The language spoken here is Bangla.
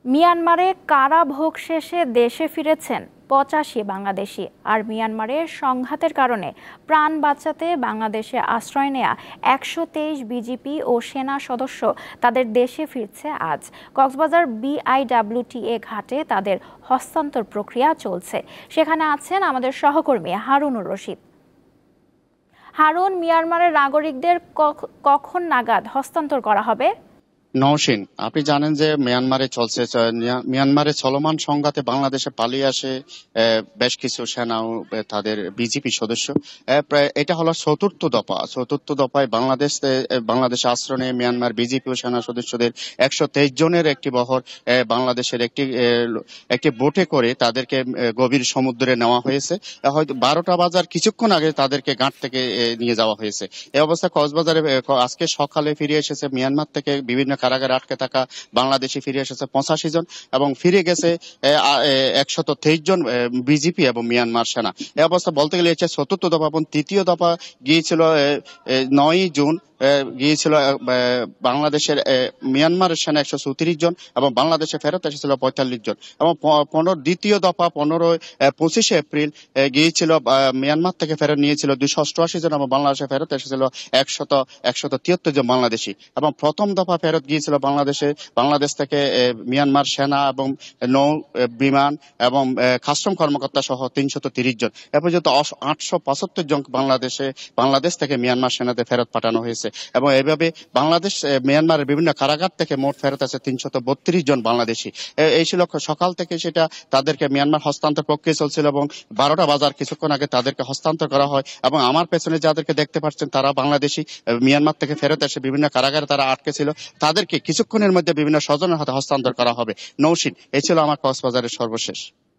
মিয়ানমারে কারাভোগ শেষে দেশে ফিরেছেন ৮৫ বাংলাদেশি। আর মিয়ানমারের সংঘাতের কারণে প্রাণ বাঁচাতে বাংলাদেশে আশ্রয় নেয়া ১২৩ বিজিপি ও সেনা সদস্য তাদের দেশে ফিরছে আজ। কক্সবাজার বিআইডব্লিউটিএ ঘাটে তাদের হস্তান্তর প্রক্রিয়া চলছে। সেখানে আছেন আমাদের সহকর্মী হারুনুর রশিদ। হারুন, মিয়ানমারের নাগরিকদের কখন নাগাদ হস্তান্তর করা হবে? নওশীন, আপনি জানেন যে মিয়ানমারে চলমান সংঘাতে বাংলাদেশে পালিয়ে আসে বেশ কিছু সেনা ও তাদের বিজিপি সদস্য। এটা হলো চতুর্থ দফায় বাংলাদেশে আশ্রয় নিয়ে মিয়ানমার বিজিপি ও সেনা সদস্যদের ১২৩ জনের একটি বহর বাংলাদেশের একটি বোটে করে তাদেরকে গভীর সমুদ্রে নেওয়া হয়েছে। হয়তো ১২টা বাজার কিছুক্ষণ আগে তাদেরকে ঘাট থেকে নিয়ে যাওয়া হয়েছে। এই অবস্থায় কক্সবাজারে আজকে সকালে ফিরে এসেছে মিয়ানমার থেকে বিভিন্ন কারাগারে আটকে থাকা বাংলাদেশি ফিরে এসেছে ৮৫ জন এবং ফিরে গেছে ১২৩ জন বিজিপি এবং মিয়ানমার সেনা। এই অবস্থা বলতে গেলে হচ্ছে চতুর্থ দফা এবং তৃতীয় দফা গিয়েছিল ৯ জুন গিয়েছিল বাংলাদেশের মিয়ানমারের সেনা ১৩৪ জন এবং বাংলাদেশে ফেরত এসেছিল ৪৫ জন এবং দ্বিতীয় দফা ২৫শে এপ্রিল গিয়েছিল মিয়ানমার থেকে ফেরত নিয়েছিল ২৮৮ জন এবং বাংলাদেশে ফেরত এসেছিল ১৭৩ জন বাংলাদেশি এবং প্রথম দফা ফেরত গিয়েছিল বাংলাদেশ থেকে মিয়ানমার সেনা এবং নৌ বিমান এবং কাস্টম কর্মকর্তা সহ ৩৩০ জন। এ পর্যন্ত ৮৭৫ জন বাংলাদেশ থেকে মিয়ানমার সেনাতে ফেরত পাঠানো হয়েছে এবং এইভাবে মিয়ানমারের বিভিন্ন কারাগার থেকে মোট ফেরত আছে ৩৩২ জন বাংলাদেশি। এই ছিল সকাল থেকে সেটা তাদেরকে মিয়ানমার হস্তান্তর প্রক্রিয়া চলছিল এবং ১২টা বাজার কিছুক্ষণ আগে তাদেরকে হস্তান্তর করা হয় এবং আমার পেছনে যাদেরকে দেখতে পাচ্ছেন তারা বাংলাদেশি মিয়ানমার থেকে ফেরত এসে বিভিন্ন কারাগারে তারা আটকে ছিল, তাদেরকে কিছুক্ষণের মধ্যে বিভিন্ন স্বজনের হাতে হস্তান্তর করা হবে। নওশীন, এই ছিল আমার কক্সবাজারের সর্বশেষ।